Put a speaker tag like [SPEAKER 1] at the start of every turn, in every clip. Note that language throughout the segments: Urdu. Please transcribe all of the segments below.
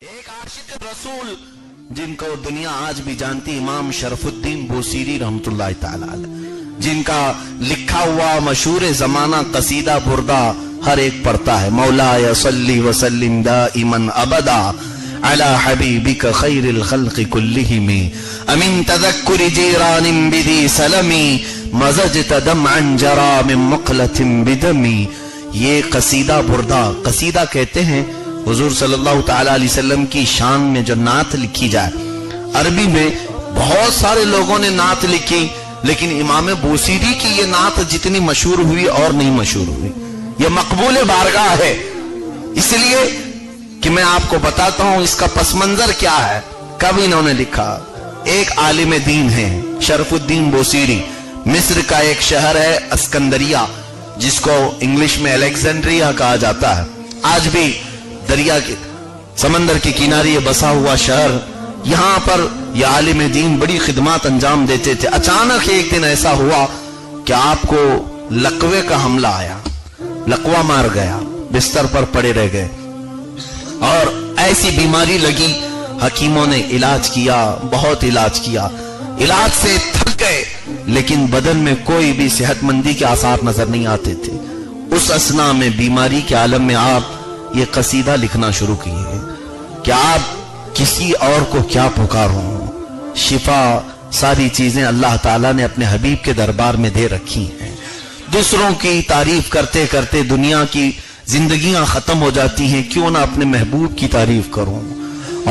[SPEAKER 1] ایک عاشق رسول جن کو دنیا آج بھی جانتی، امام شرفالدین بوصیری رحمت اللہ تعالی علیہ، جن کا لکھا ہوا مشہور زمانہ قصیدہ بردہ ہر ایک پڑھتا ہے۔ مولایا صلی وسلم دائما ابدا علی حبیبک خیر الخلق کلہم امن تذکر جیران بدی سلمی مزجت دمعا جرا من مقلۃ بدمی۔ یہ قصیدہ بردہ، قصیدہ کہتے ہیں حضور صلی اللہ تعالی علیہ وسلم کی شان میں جو نعت لکھی جائے۔ عربی میں بہت سارے لوگوں نے نعت لکھی، لیکن امام بوصیری کی یہ نعت جتنی مشہور ہوئی اور نہیں مشہور ہوئی۔ یہ مقبول بارگاہ ہے، اس لیے کہ میں آپ کو بتاتا ہوں اس کا پس منظر کیا ہے، کب انہوں نے لکھا۔ ایک عالم دین ہے شرف الدین بوصیری، مصر کا ایک شہر ہے اسکندریہ، جس کو انگلش میں الیگزینڈریا کہا جاتا ہے۔ آج بھی دریا کے سمندر کے کنارے یہ بسا ہوا شہر، یہاں پر یہ عالم دین بڑی خدمات انجام دیتے تھے۔ اچانک ایک دن ایسا ہوا کہ آپ کو لقوے کا حملہ آیا، لقوہ مار گیا، بستر پر پڑے رہ گئے، اور ایسی بیماری لگی، حکیموں نے علاج کیا، بہت علاج کیا، علاج سے تھک گئے، لیکن بدن میں کوئی بھی صحت مندی کے آثار نظر نہیں آتے تھے۔ اس اثنا میں بیماری کے عالم میں آپ یہ قصیدہ لکھنا شروع کیے کہ آپ کسی اور کو کیا پکاروں، شفا ساری چیزیں اللہ تعالیٰ نے اپنے حبیب کے دربار میں دے رکھی ہیں۔ دوسروں کی تعریف کرتے کرتے دنیا کی زندگیاں ختم ہو جاتی ہیں، کیوں نہ اپنے محبوب کی تعریف کروں۔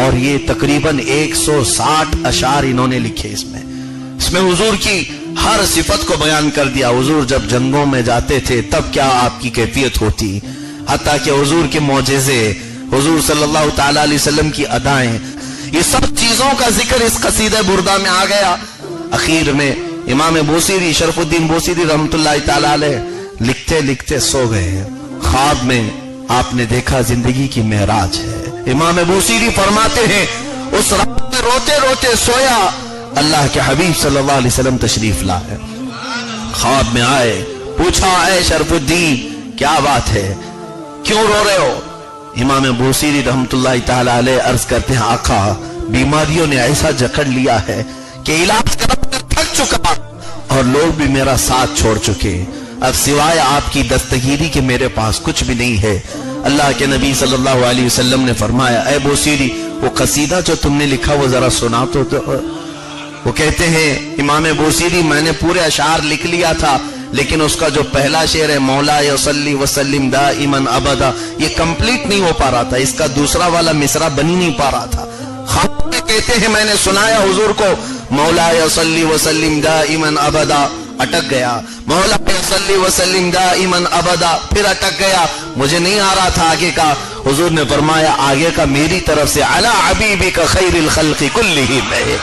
[SPEAKER 1] اور یہ تقریباً 160 اشعار انہوں نے لکھے اس میں حضور کی ہر صفت کو بیان کر دیا۔ حضور جب جنگوں میں جاتے تھے تب کیا آپ کی کیفیت ہوتی، حتیٰ کہ حضور کے معجزے، حضور صلی اللہ تعالی علیہ وسلم کی ادائیں، یہ سب چیزوں کا ذکر اس قصیدہ بردہ میں آ گیا۔ اخیر میں امام بوصیری شرف الدین بوصیری رحمت اللہ تعالی علیہ لکھتے لکھتے سو گئے۔ خواب میں آپ نے دیکھا زندگی کی معراج ہے۔ امام بوصیری فرماتے ہیں اس رات میں روتے روتے سویا، اللہ کے حبیب صلی اللہ علیہ وسلم تشریف لائے، خواب میں آئے، پوچھا اے شرف الدین کیا بات ہے، کیوں رو رہے ہو؟ امام بوصیری رحمت اللہ تعالی علیہ عرض کرتے ہیں آقا، بیماریوں نے ایسا جکڑ لیا ہے کہ علاج کرنے تھک چکا اور لوگ بھی میرا ساتھ چھوڑ چکے، اب سوائے آپ کی دستگیری کے میرے پاس کچھ بھی نہیں ہے۔ اللہ کے نبی صلی اللہ علیہ وسلم نے فرمایا اے بوصیری وہ قصیدہ جو تم نے لکھا وہ ذرا سنا تو۔ وہ کہتے ہیں امام بوصیری میں نے پورے اشعار لکھ لیا تھا، لیکن اس کا جو پہلا شعر ہے مولا صلی وسلم دائما ابدا، یہ کمپلیٹ نہیں ہو پا رہا تھا، اس کا دوسرا والا مصرع بنی نہیں پا رہا تھا۔ خواب میں کہتے ہیں میں نے سنایا حضور کو مولا صلی وسلم دائما ابدا، اٹک گیا، مولا صلی وسلم دائما ابدا، پھر اٹک گیا، مجھے نہیں آ رہا تھا آگے کا۔ حضور نے فرمایا آگے کا میری طرف سے علی حبیبک خیر الخلق کلہم ہے۔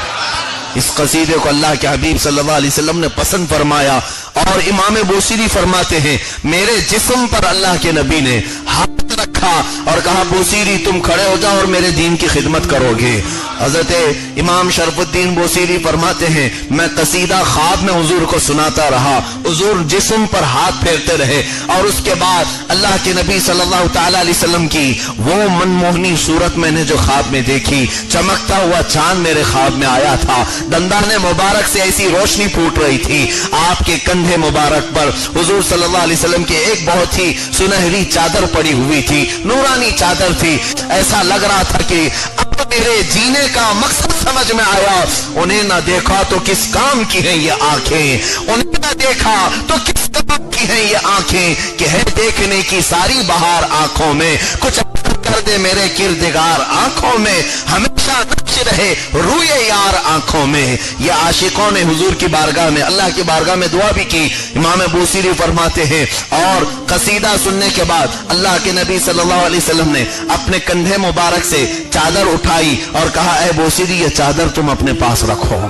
[SPEAKER 1] اس قصیدے کو اللہ کے حبیب صلی اللہ علیہ وسلم نے پسند فرمایا، اور امام بوصیری فرماتے ہیں میرے جسم پر اللہ کے نبی نے ہاتھ رکھا اور کہا بوصیری تم کھڑے ہو جاؤ اور میرے دین کی خدمت کرو گے۔ حضرت امام شرف الدین بوصیری فرماتے ہیں میں قصیدہ خواب میں حضور کو سناتا رہا، حضور جسم پر ہاتھ پھیرتے رہے، اور اس کے بعد اللہ کے نبی صلی اللہ تعالی علیہ وسلم کی وہ منموہنی صورت میں نے جو خواب میں دیکھی، چمکتا ہوا چاند میرے خواب میں آیا تھا، دندان مبارک سے ایسی روشنی پھوٹ رہی تھی، آپ کے کندھے مبارک پر حضور صلی اللہ علیہ وسلم کے ایک بہت ہی سنہری چادر پڑی ہوئی تھی، نورانی چادر تھی، ایسا لگ رہا تھا کہ اب میرے جینے کا مقصد سمجھ میں آیا۔ انہیں نہ دیکھا تو کس کام کی ہیں یہ آنکھیں، انہیں نہ دیکھا تو کس کام کی ہیں یہ آنکھیں، کہ ہے دیکھنے کی ساری بہار آنکھوں میں، کچھ کر دے میرے کردگار آنکھوں میں، ہمیشہ نقش رہے روئے یار آنکھوں میں۔ یہ عاشقوں نے حضور کی بارگاہ میں اللہ کی بارگاہ میں دعا بھی کی۔ امام بوصیری فرماتے ہیں اور قصیدہ سننے کے بعد اللہ کے نبی صلی اللہ علیہ وسلم نے اپنے کندھے مبارک سے چادر اٹھائی اور کہا اے بوصیری یہ چادر تم اپنے پاس رکھو،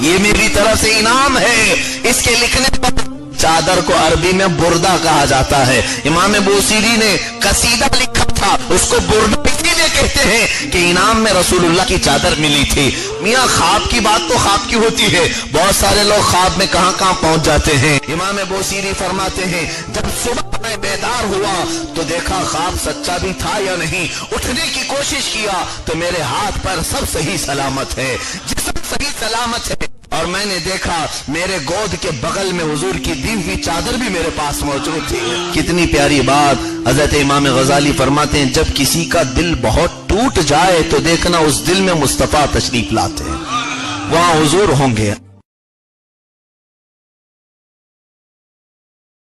[SPEAKER 1] یہ میری طرف سے انعام ہے۔ اس کے لکھنے پر چادر کو عربی میں بردہ کہا جاتا ہے۔ امام بوصیری نے قصیدہ لکھا تھا، اس کو بردہ اسی لیے کہتے ہیں کہ انعام میں رسولullah کی چادر ملی تھی۔ میاں خواب کی بات تو خواب کی ہوتی ہے، بہت سارے لوگ خواب میں کہاں کہاں پہنچ جاتے ہیں۔ امام بوصیری فرماتے ہیں جب صبح میں بیدار ہوا تو دیکھا خواب سچا بھی تھا یا نہیں، اٹھنے کی کوشش کیا تو میرے ہاتھ پر سب صحیح سلامت ہے، جسم صحیح سلامت ہے، اور میں نے دیکھا میرے گود کے بغل میں حضور کی دی ہوئی چادر بھی میرے پاس موجود تھی۔ کتنی پیاری بات۔ حضرت امام غزالی فرماتے ہیں جب کسی کا دل بہت ٹوٹ جائے تو دیکھنا اس دل میں مصطفیٰ تشریف لاتے ہیں، وہاں حضور ہوں گے۔